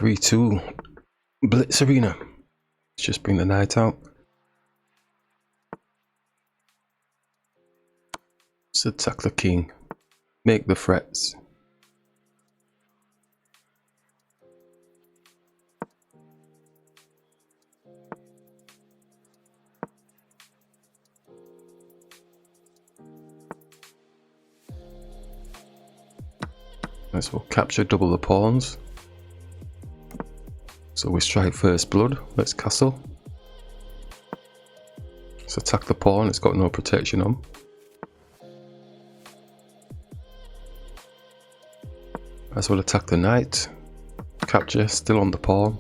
3-2 Blitz arena. Let's just bring the knight out. Let's attack the king. Make the threats. Let's we'll capture double the pawns. So we strike first blood. Let's castle. Let's attack the pawn. It's got no protection on. As well attack the knight. Capture, still on the pawn.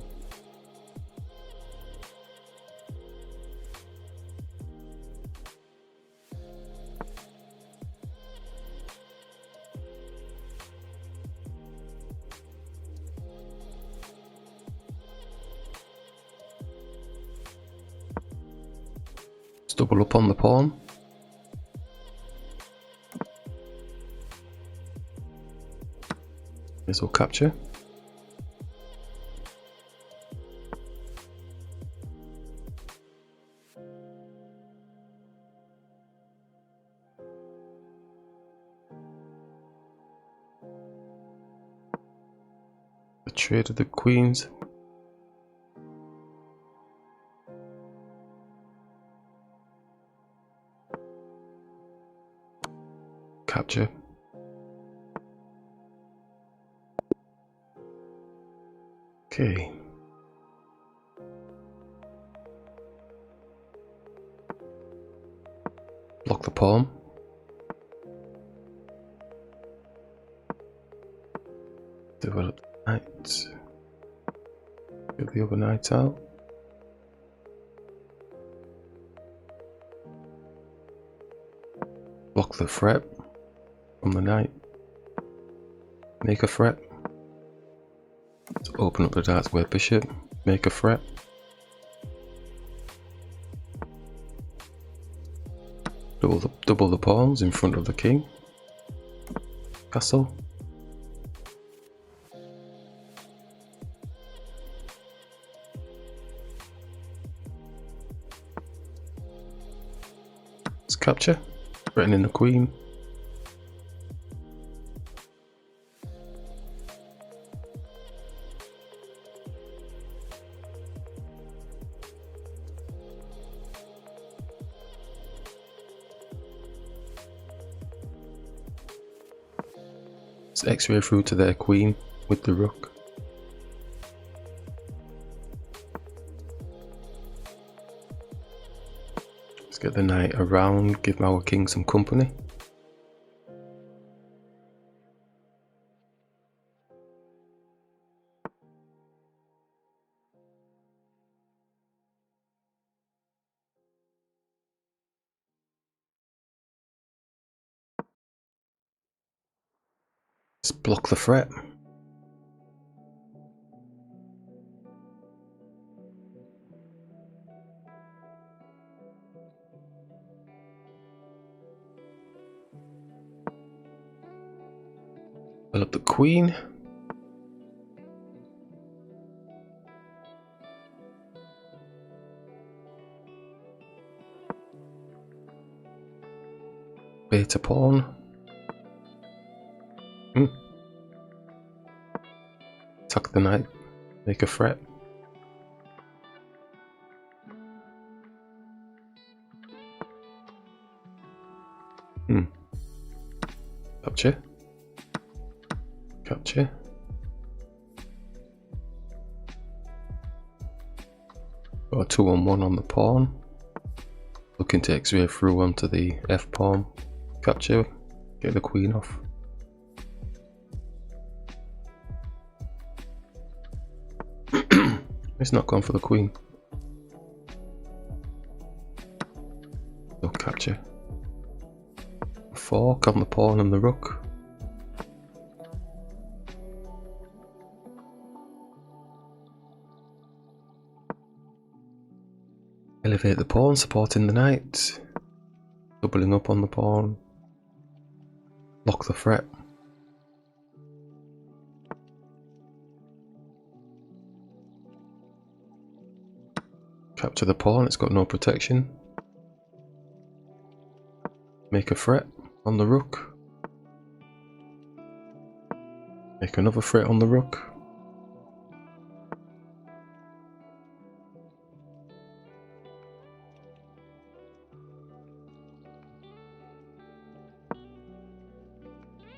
Let's double up on the pawn. This will capture. The trade of the queens. Capture. Okay. Block the pawn. Develop the knight. Get the other knight out. Block the threat from the knight. Make a threat. Let's open up the dark square bishop. Make a threat. Double the pawns in front of the king. Castle. Let's capture. Threatening the queen. Let's X-ray through to their queen with the rook. Let's get the knight around, give our king some company. Let's block the threat. Develop the queen. Beta pawn. Attack the knight. Make a threat. Capture. Capture. Got a 2-on-1 on the pawn. Looking to X-ray through onto the F pawn. Capture. Get the queen off. It's not gone for the queen. Don't capture. Fork on the pawn and the rook. Elevate the pawn, supporting the knight. Doubling up on the pawn. Lock the threat. Capture the pawn, it's got no protection. Make a threat on the rook. Make another threat on the rook.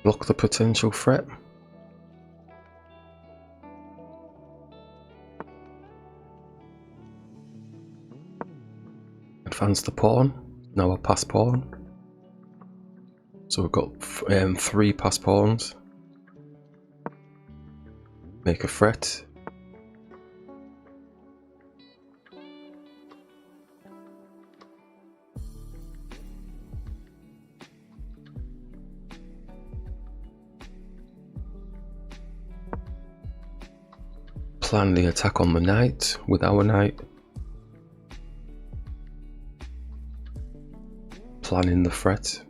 Block the potential threat. Advance the pawn. Now a pass pawn. So we've got 3 pass pawns. Make a threat. Plan the attack on the knight with our knight. Planning the threat.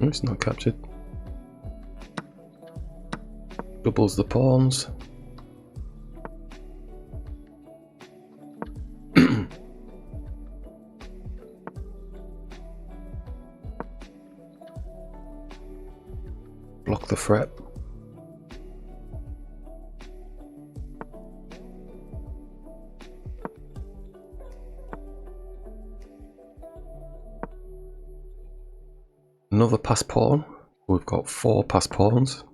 Oh, it's not captured. Doubles the pawns. Block the threat. Another pass pawn. We've got 4 pass pawns.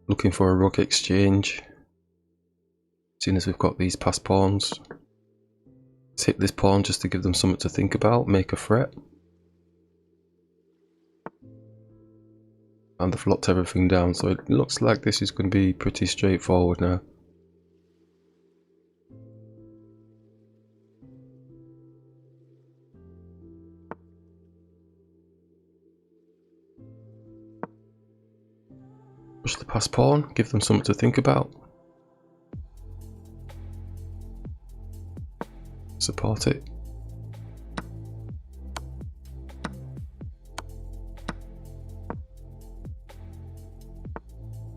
Looking for a rook exchange. Seeing as we've got these pass pawns. Let's hit this pawn just to give them something to think about. Make a threat. And they've locked everything down, so it looks like this is going to be pretty straightforward now. Push the pass pawn, give them something to think about. Support it.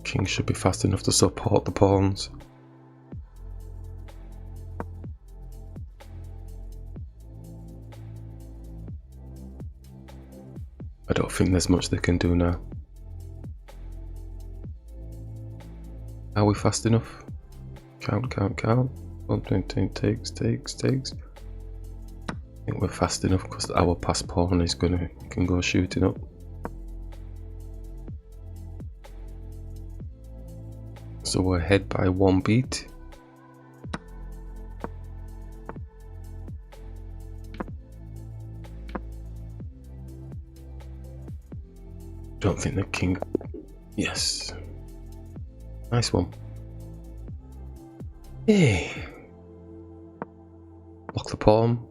King should be fast enough to support the pawns. I don't think there's much they can do now. Are we fast enough? Count, count, count. 1, 2, 2, takes. I think we're fast enough because our pass pawn is can go shooting up. So we're ahead by 1 beat. Don't think the king. Yes. Nice one. Yay. Block the pawn.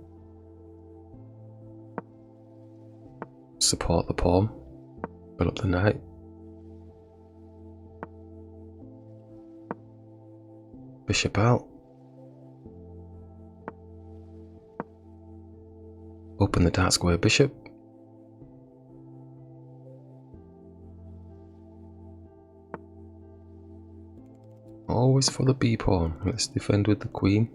Support the pawn. Put up the knight. Bishop out. Open the dark square bishop. Always for the B pawn. Let's defend with the queen.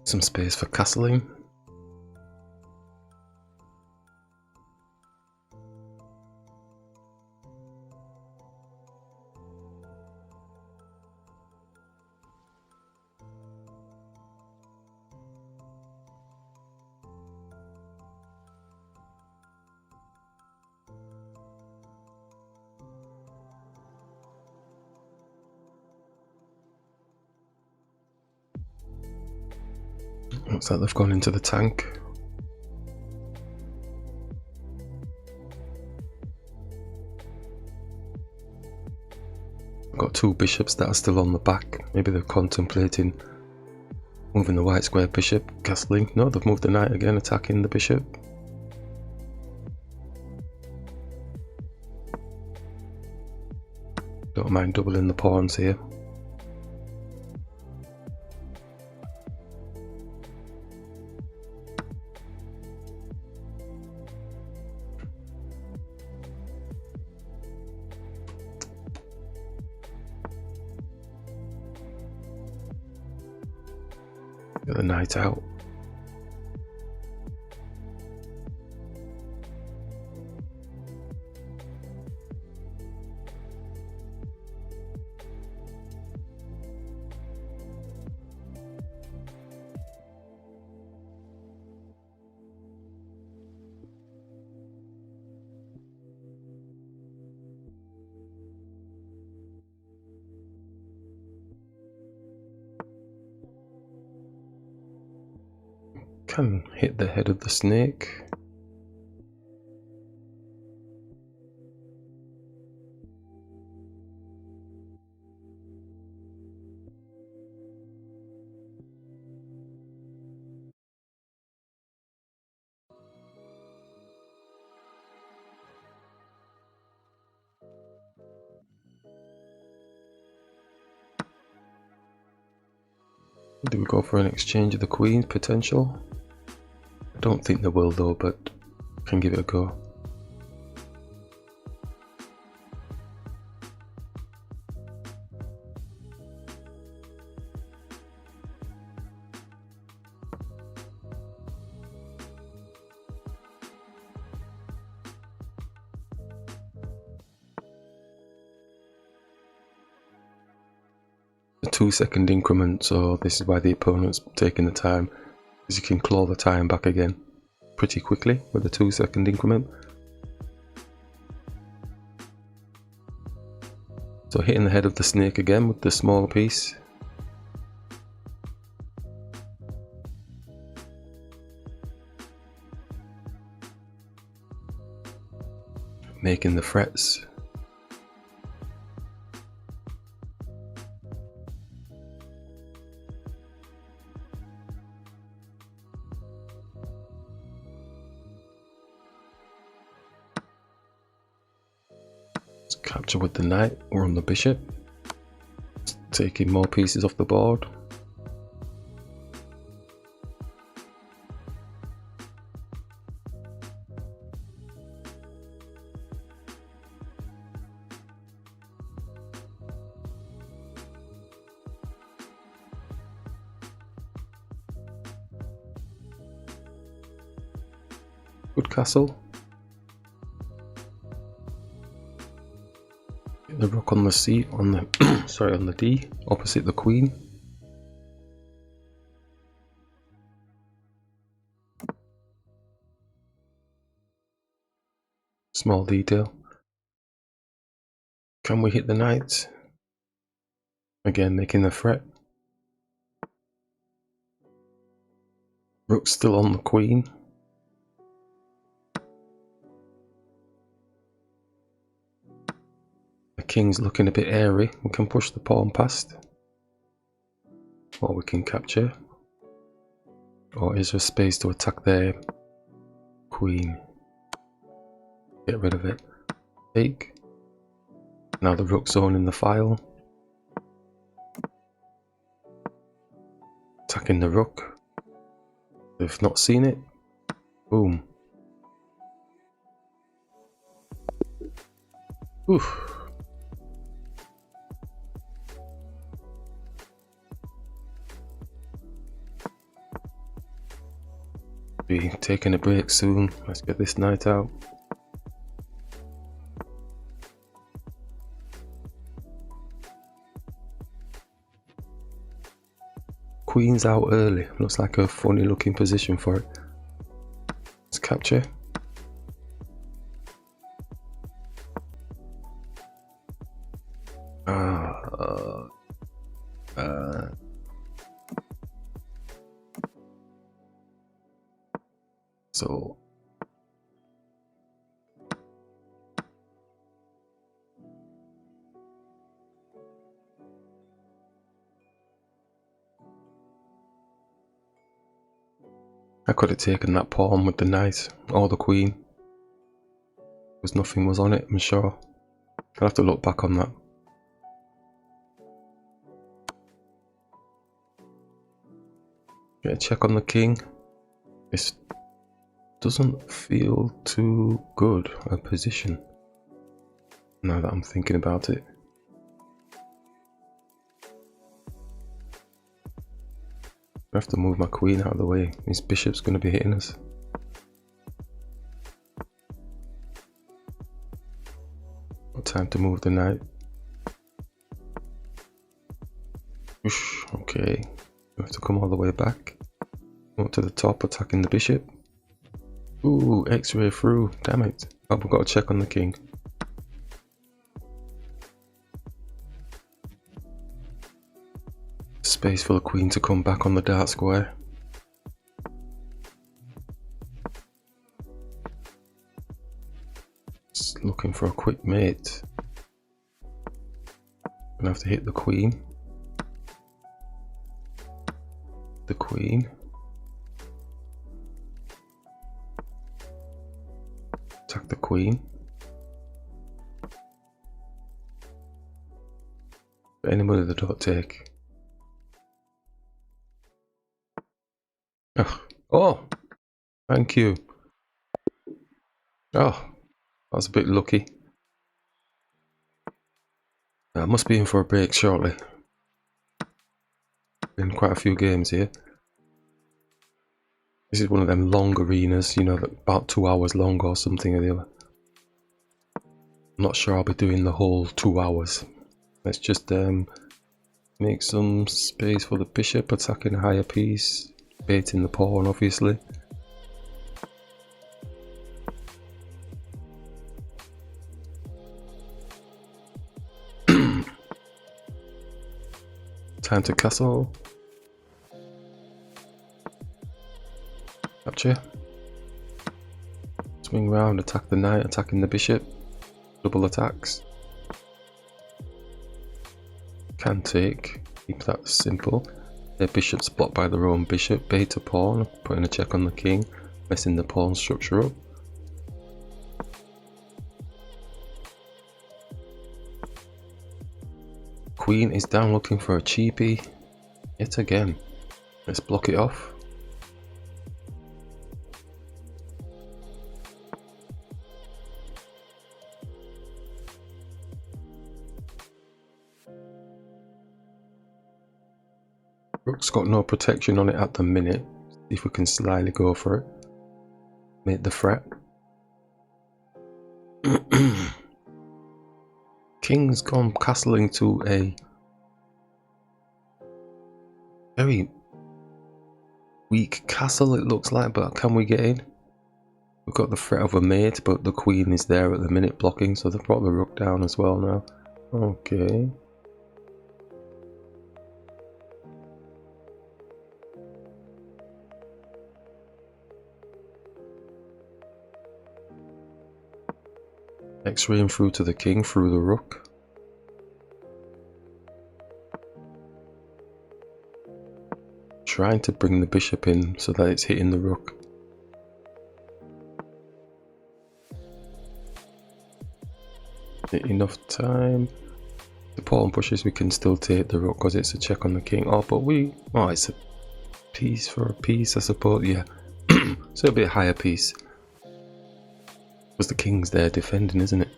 Some space for castling. Looks like they've gone into the tank. I've got 2 bishops that are still on the back. Maybe they're contemplating Moving the white square bishop, castling. No, they've moved the knight again, attacking the bishop. Don't mind doubling the pawns here. Get the knight out. Can hit the head of the snake. Do we go for an exchange of the queens potential? I don't think they will though, but can give it a go. A 2-second increment, so this is why the opponent's taking the time, because you can claw the time back again pretty quickly with a 2-second increment. So hitting the head of the snake again with the smaller piece. Making the frets. Capture with the knight or on the bishop, taking more pieces off the board. Good castle. The rook on the C, on the sorry, on the D, opposite the queen. Small detail. Can we hit the knight? Again, making the threat. Rook's still on the queen. The king's looking a bit airy. We can push the pawn past. Or we can capture. Or is there space to attack their queen? Get rid of it. Take. Now the rook's owning the file. Attacking the rook. They've not seen it. Boom. Oof. Be taking a break soon. Let's get this knight out. Queen's out early. Looks like a funny looking position for it. Let's capture. So I could have taken that pawn with the knight or the queen. Because nothing was on it, I'm sure. I'll have to look back on that. Get a check on the king. This doesn't feel too good a position, now that I'm thinking about it. I have to move my queen out of the way. His bishop's going to be hitting us. Time to move the knight. Whoosh, okay. We have to come all the way back. Up to the top, attacking the bishop. Ooh, X-ray through. Damn it. Oh, we've got to check on the king. Space for the queen to come back on the dark square. Just looking for a quick mate. Gonna have to hit the queen. The queen. Attack the queen. But anybody that don't take. Oh, thank you. Oh, I was a bit lucky. I must be in for a break shortly. Been quite a few games here. This is one of them long arenas, you know, about 2 hours long or something or the other. I'm not sure I'll be doing the whole 2 hours. Let's just make some space for the bishop, attacking a higher piece, baiting the pawn obviously. Time to castle. Capture. Swing round, attack the knight, attacking the bishop. Double attacks. Can take. Keep that simple. Their bishop's blocked by their own bishop. Bait a pawn, putting a check on the king, messing the pawn structure up. Queen is down looking for a cheapie. Yet again. Let's block it off. Rook's got no protection on it at the minute. See if we can slyly go for it. Make the threat. King's gone castling to a very weak castle it looks like, but can we get in? We've got the threat of a mate, but the queen is there at the minute blocking, so they've brought the rook down as well now. Okay. X-raying through to the king through the rook. Trying to bring the bishop in so that it's hitting the rook. Enough time. The pawn pushes, we can still take the rook because it's a check on the king. Oh, but oh, it's a piece for a piece, I suppose. Yeah, so it'll be a higher piece. Because the king's there defending, isn't it?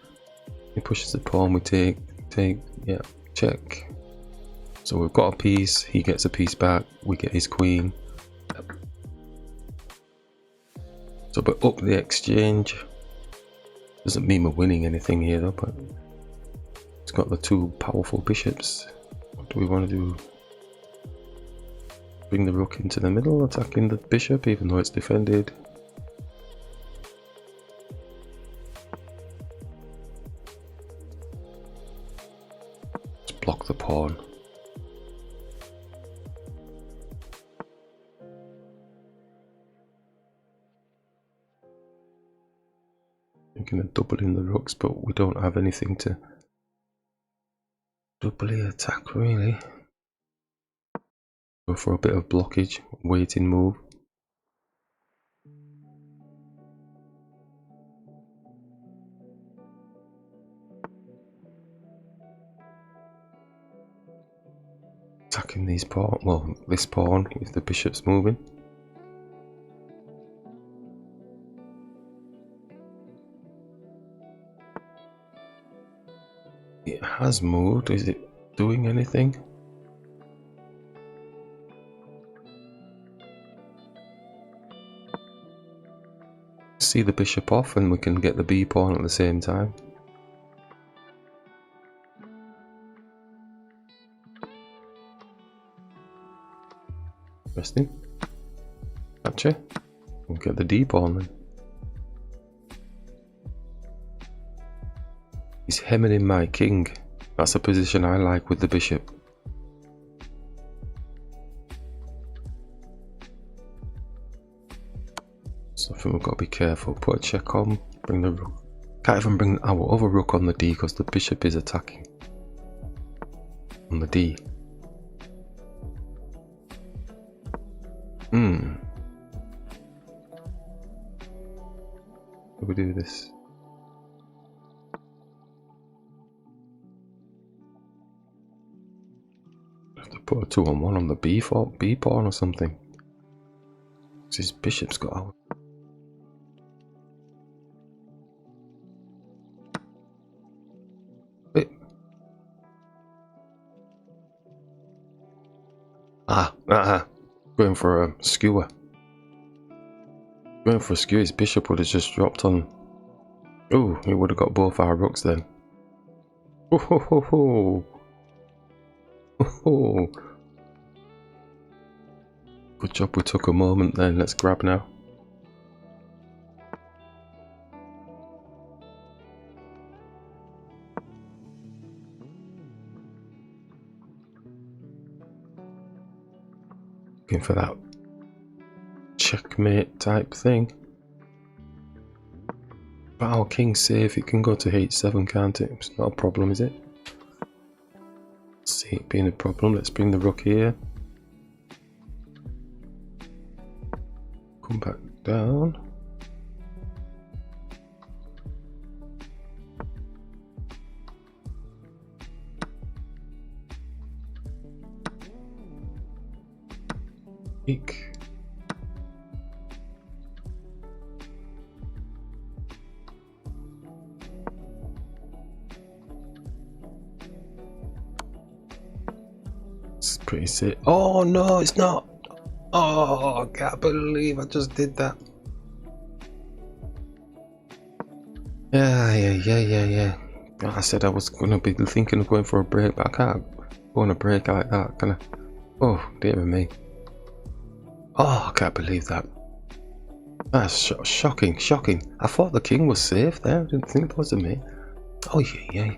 He pushes the pawn, we take, yeah, check. So we've got a piece, he gets a piece back, we get his queen. So but up the exchange. Doesn't mean we're winning anything here though, but it's got the two powerful bishops. What do we want to do? Bring the rook into the middle, attacking the bishop even though it's defended. Block the pawn. Thinking of doubling the rooks, but we don't have anything to doubly attack really. Go for a bit of blockage, waiting move. attacking these pawn. Well, this pawn if the bishop's moving. It has moved. Is it doing anything? See the bishop off and we can get the b pawn at the same time. Interesting. Gotcha. We'll get the d pawn then. He's hemming in my king. That's a position I like with the bishop. So I think we've got to be careful. Put a check on, bring the rook. Can't even bring our other rook on the d because the bishop is attacking on the d. How do we do this? I have to put a 2-on-1 on the b pawn or something. His bishop's got out. Wait. Going for a skewer. Going for a skewer, his bishop would have just dropped on. Oh, he would have got both our rooks then. Oh ho ho ho! Oh ho! Good job we took a moment then, let's grab now. Looking for that checkmate type thing. But our king's safe, it can go to h7, can't it? It's not a problem, is it? See it being a problem, let's bring the rook here. Come back down. Eek. It's pretty sick. Oh no, it's not. Oh, I can't believe I just did that. Yeah. I said I was going to be thinking of going for a break, but I can't go on a break like that, can I? Oh, dear me. Oh, I can't believe that. That's shocking. I thought the king was safe there. I didn't think it was me. Oh, yeah.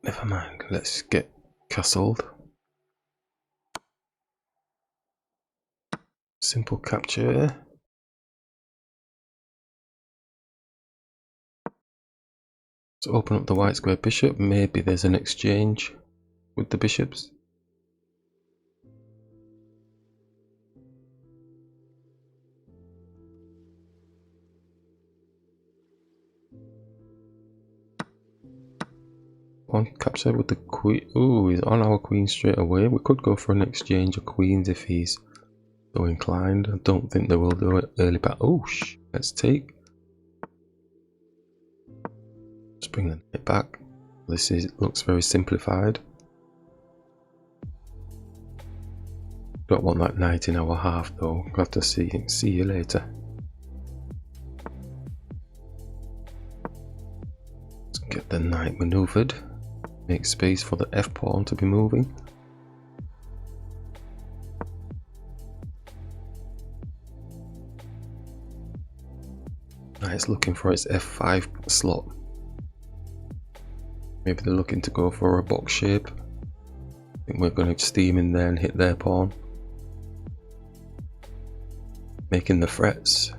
Never mind. Let's get castled. Simple capture. Let's open up the white square bishop. Maybe there's an exchange with the bishops. One capture with the queen. Ooh, he's on our queen straight away. We could go for an exchange of queens if he's so inclined. I don't think they will do it early back. Oh, let's take. Let's bring the knight back. This looks very simplified. Don't want that knight in our half though. We'll have to see you later. Let's get the knight maneuvered. Make space for the f pawn to be moving. Knight's looking for its f5 slot. Maybe they're looking to go for a box shape. I think we're going to steam in there and hit their pawn. Making the frets.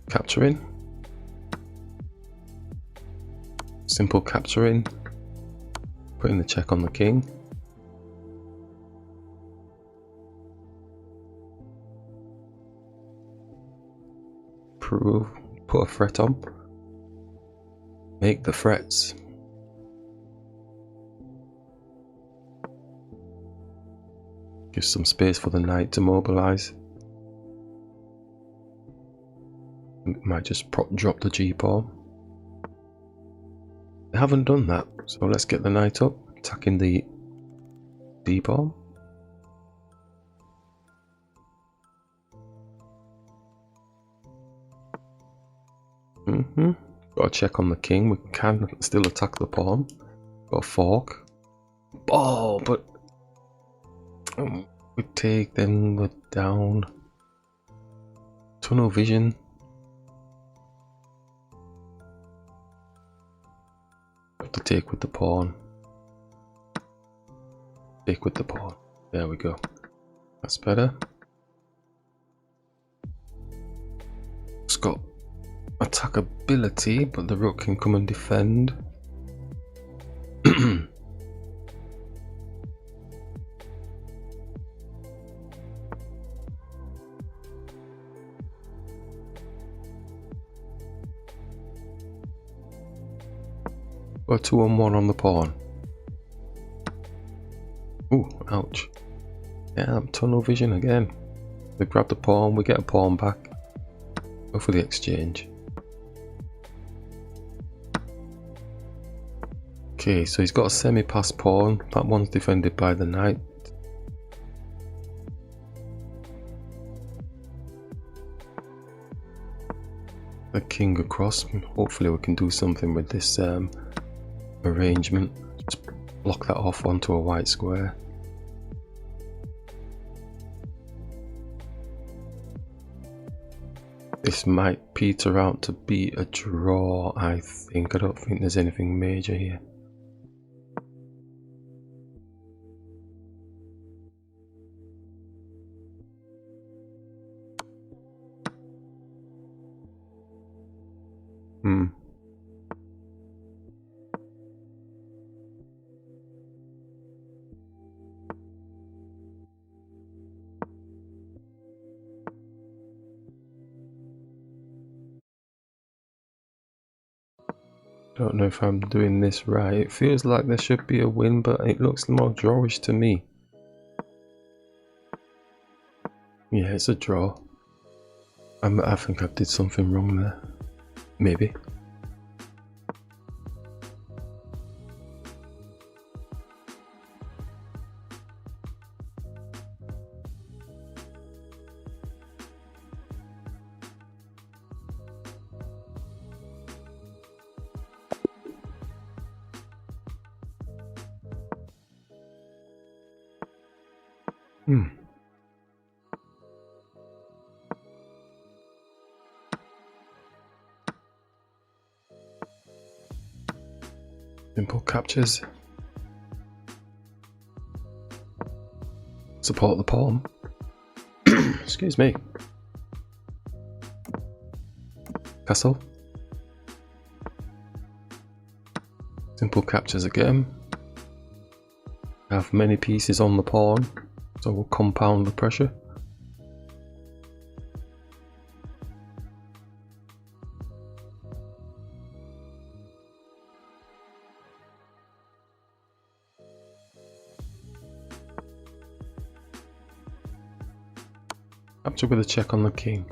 Capturing. Simple capturing. Putting the check on the king. Prove. Put a threat on. Make the threats. Give some space for the knight to mobilize. Might just drop the G-pawn. They haven't done that, so let's get the knight up, attacking the D-pawn. Got a check on the king. We can still attack the pawn. Got a fork. Oh, but we take, then we're down. Tunnel vision. Have to take with the pawn. Take with the pawn. There we go. That's better. It's got attack ability, but the rook can come and defend. Or 2-on-1 on the pawn. Ooh, ouch. Yeah, tunnel vision again. They grab the pawn, we get a pawn back. Go for the exchange. Okay, so he's got a semi-pass pawn. That one's defended by the knight. The king across. Hopefully we can do something with this arrangement. Just block that off onto a white square. This might peter out to be a draw, I think. I don't think there's anything major here. Don't know if I'm doing this right. It feels like there should be a win, but it looks more drawish to me. Yeah, it's a draw. I think I did something wrong there. Maybe. Simple captures. Support the pawn. Excuse me. Castle. Simple captures again. Have many pieces on the pawn, so we'll compound the pressure. Capture with a check on the king.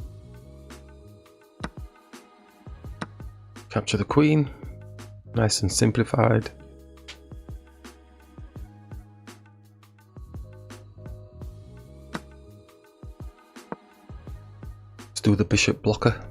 Capture the queen. Nice and simplified. Let's do the bishop blocker.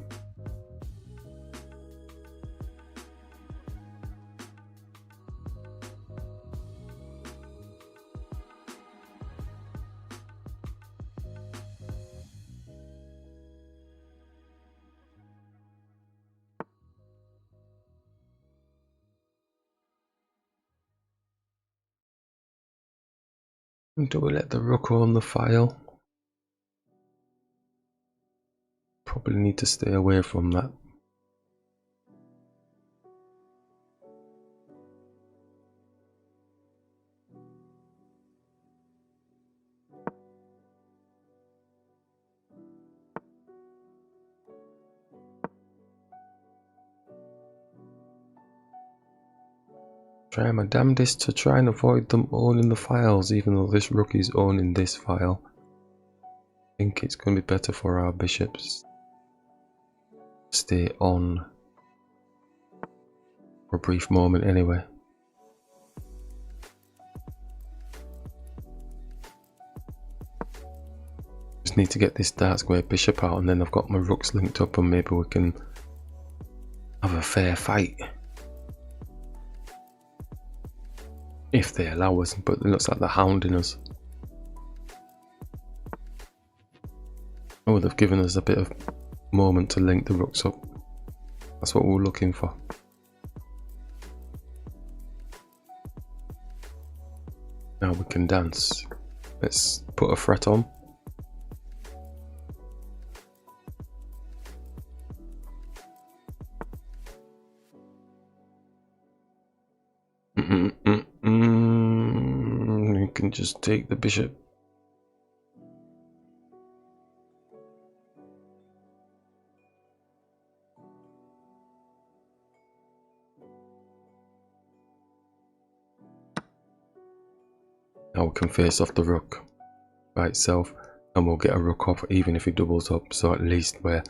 And do we let the rook on the file? Probably need to stay away from that. Try my damnedest to try and avoid them owning the files, even though this rook is owning this file. I think it's going to be better for our bishops stay on for a brief moment anyway. Just need to get this dark square bishop out, and then I've got my rooks linked up, and maybe we can have a fair fight. If they allow us, but it looks like they're hounding us. Oh, they've given us a bit of moment to link the rooks up. That's what we're looking for. Now we can dance. Let's put a threat on. You can just take the bishop. Now we can face off the rook by itself, and we'll get a rook off even if he doubles up, so at least we're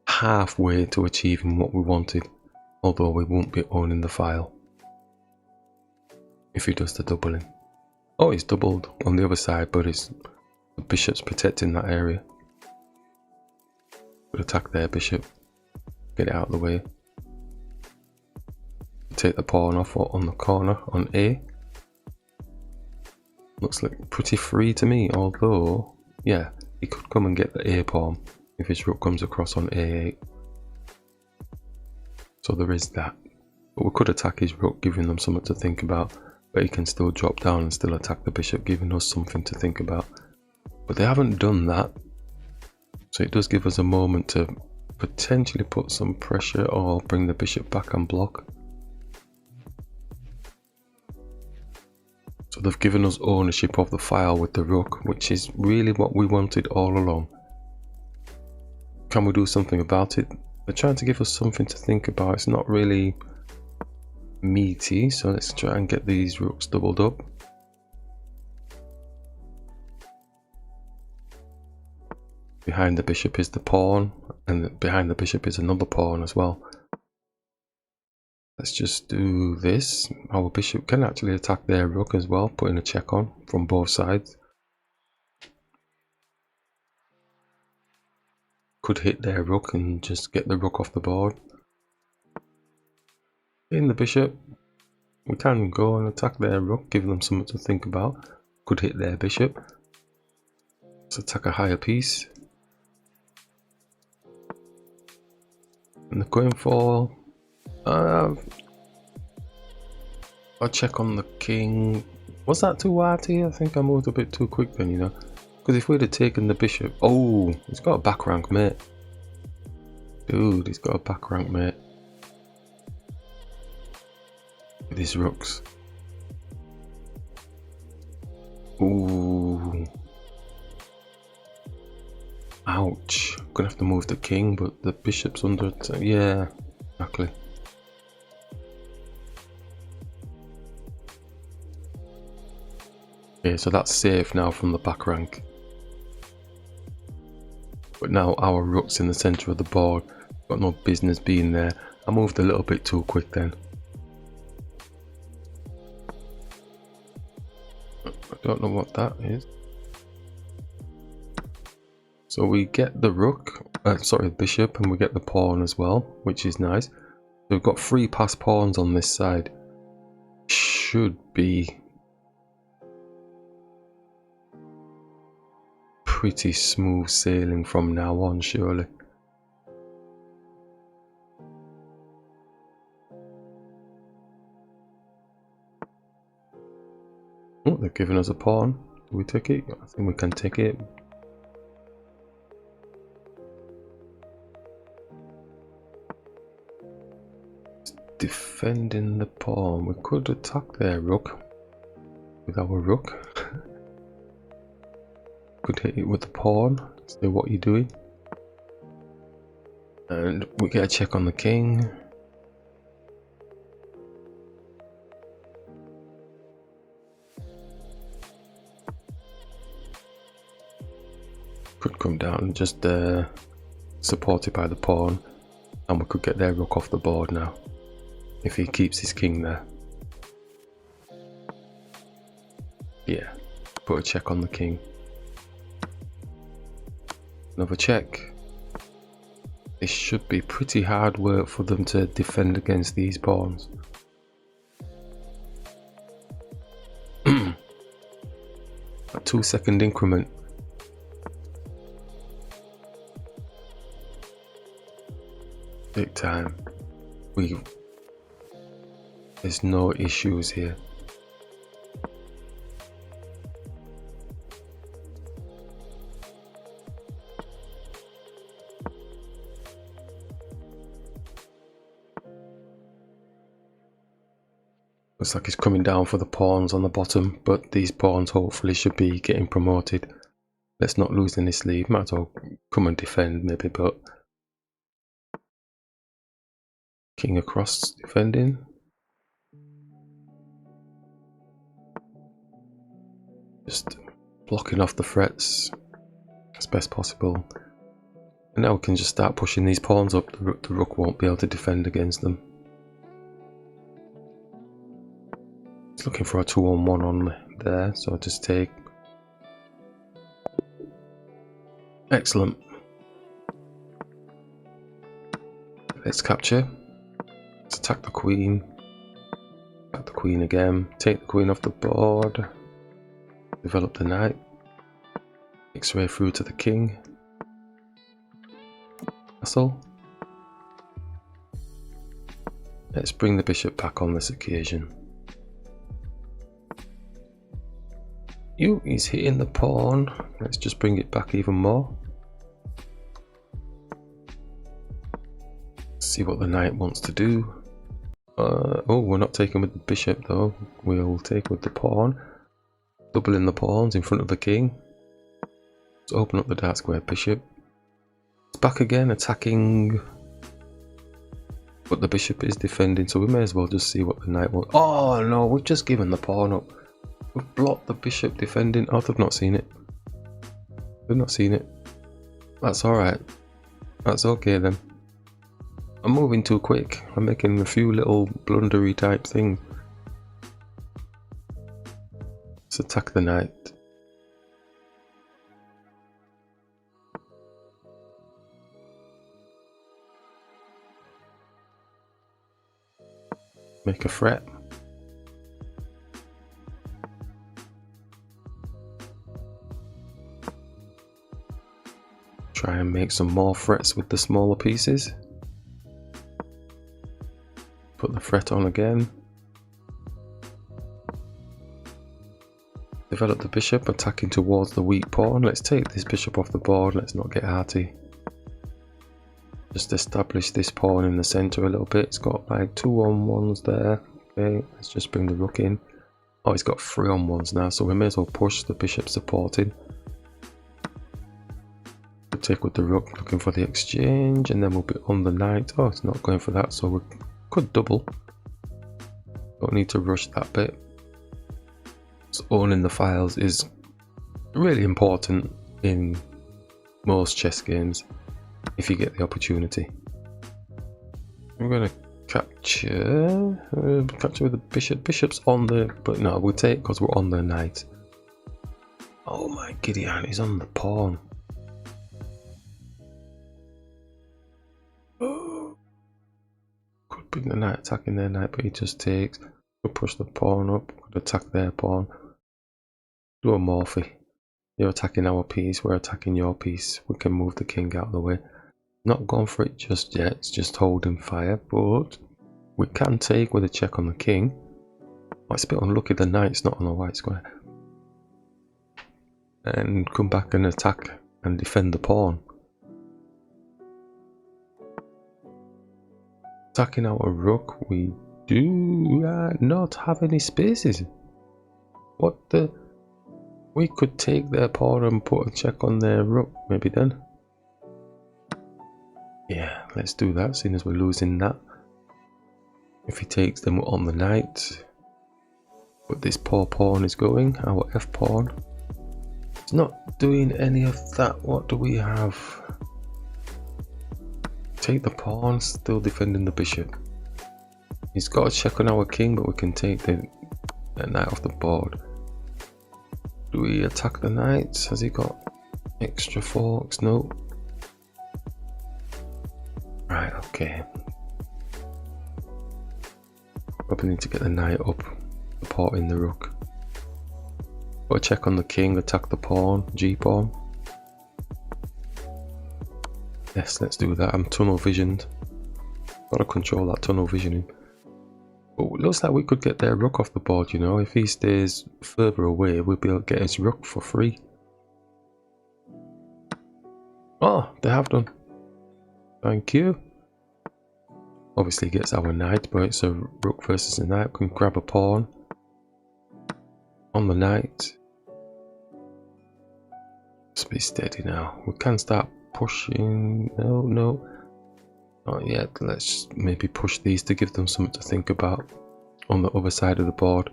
halfway to achieving what we wanted, although we won't be owning the file if he does the doubling. Oh, he's doubled on the other side, but the bishop's protecting that area. We'll attack their bishop, get it out of the way, take the pawn off on the corner on A. Looks like pretty free to me, although, yeah, he could come and get the A pawn if his rook comes across on A8. So there is that. But we could attack his rook, giving them something to think about, but he can still drop down and still attack the bishop, giving us something to think about. But they haven't done that, so it does give us a moment to potentially put some pressure or bring the bishop back and block. So they've given us ownership of the file with the rook, which is really what we wanted all along. Can we do something about it? They're trying to give us something to think about. It's not really meaty, so let's try and get these rooks doubled up. Behind the bishop is the pawn, and behind the bishop is another pawn as well. Let's just do this. Our bishop can actually attack their rook as well, putting a check on from both sides. Could hit their rook and just get the rook off the board. In the bishop, we can go and attack their rook, give them something to think about. Could hit their bishop. Let's attack a higher piece. And they're going for... I'll check on the king. Was that too arty? I think I moved a bit too quick then, you know. Because if we'd have taken the bishop... Oh, he's got a back rank, mate. Dude, he's got a back rank, mate. With his rooks. Ooh. Ouch. I'm gonna have to move the king, but the bishop's under attack. Yeah, exactly. Okay, so that's safe now from the back rank. But now our rook's in the centre of the board. Got no business being there. I moved a little bit too quick then. I don't know what that is. So we get the rook, sorry, the bishop, and we get the pawn as well, which is nice. So we've got 3 passed pawns on this side. Should be pretty smooth sailing from now on, surely. Oh, they've given us a pawn. Do we take it? I think we can take it. Defending the pawn. We could attack their rook with our rook. Could hit it with the pawn. Say what you're doing. And we get a check on the king. Could come down and just supported by the pawn, and we could get their rook off the board now if he keeps his king there. Yeah, put a check on the king. Another check. This should be pretty hard work for them to defend against these pawns. A 2-second increment. Big time. There's no issues here. Looks like he's coming down for the pawns on the bottom, but these pawns hopefully should be getting promoted. Let's not lose any sleeve. Might as well come and defend maybe, but king across defending. Just blocking off the threats as best possible. And now we can just start pushing these pawns up. The rook won't be able to defend against them. It's looking for a 2-on-1 on there, so I'll just take. Excellent. Let's capture. Let's attack the queen. Attack the queen again. Take the queen off the board. Develop the knight. X-ray through to the king. Castle. Let's bring the bishop back on this occasion. He's hitting the pawn. Let's just bring it back even more. See what the knight wants to do. Oh, we're not taking with the bishop though. We'll take with the pawn. Doubling the pawns in front of the king. Let's open up the dark square bishop. It's back again, attacking. But the bishop is defending, so we may as well just see what the knight wants. Oh no, we've just given the pawn up. We've blocked the bishop defending. Oh, they've not seen it. They've not seen it. That's alright. That's okay then. I'm moving too quick. I'm making a few little blundery type things. Let's attack the knight. Make a threat. Try and make some more threats with the smaller pieces. Put the threat on again. Develop the bishop, attacking towards the weak pawn. Let's take this bishop off the board. Let's not get arty. Just establish this pawn in the center a little bit. It's got like 2-on-1s there. Okay, let's just bring the rook in. Oh, he's got 3-on-1s now, so we may as well push the bishop supporting. We'll take with the rook, looking for the exchange, and then we'll be on the knight. Oh, it's not going for that, so we could double. Don't need to rush that bit. So owning the files is really important in most chess games if you get the opportunity. I'm going to capture with the bishop. Bishop's on the, but no, we'll take because we're on the knight. Oh my Gideon, he's on the pawn. Oh, could bring the knight attacking their knight, but he just takes. We'll push the pawn up, could attack their pawn. Do a Morphe. You're attacking our piece, we're attacking your piece. We can move the king out of the way. Not gone for it just yet, it's just holding fire, but we can take with a check on the king. Oh, it's a bit unlucky the knight's not on the white square. And come back and attack and defend the pawn. Attacking our rook, we do not have any spaces. What the? We could take their pawn and put a check on their rook, maybe then. Yeah, let's do that, seeing as we're losing that. If he takes, then we're on the knight. But this poor pawn is going, our f pawn. It's not doing any of that. What do we have? Take the pawn, still defending the bishop. He's got to check on our king, but we can take the knight off the board. Do we attack the knights? Has he got extra forks? No. Right, okay. Probably need to get the knight up, supporting the rook. Got to check on the king, attack the pawn, g-pawn. Yes, let's do that. I'm tunnel visioned. Got to control that tunnel visioning. But it looks like we could get their rook off the board, you know. If he stays further away, we'll be able to get his rook for free. Oh, they have done. Thank you. Obviously gets our knight, but it's a rook versus a knight. We can grab a pawn on the knight. Just be steady now. We can start pushing. No, no, not yet. Let's maybe push these to give them something to think about on the other side of the board.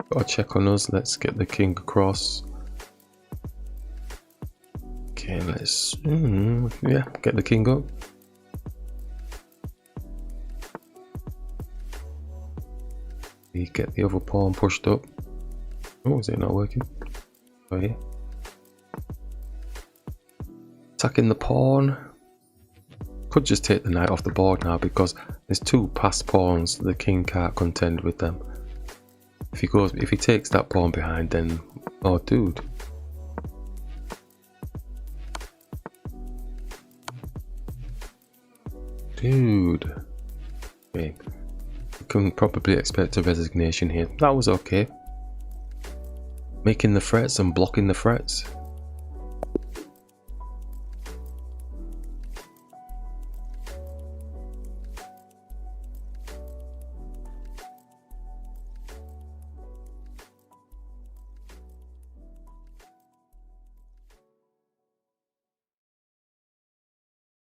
Got to check on us. Let's get the king across. Okay, let's yeah, get the king up. We get the other pawn pushed up. Oh, is it not working? Oh, yeah. Attacking the pawn. Could just take the knight off the board now because there's two passed pawns. The king can't contend with them. If he takes that pawn behind, then oh, dude. Dude. Okay. We can probably expect a resignation here. That was okay. Making the threats and blocking the threats.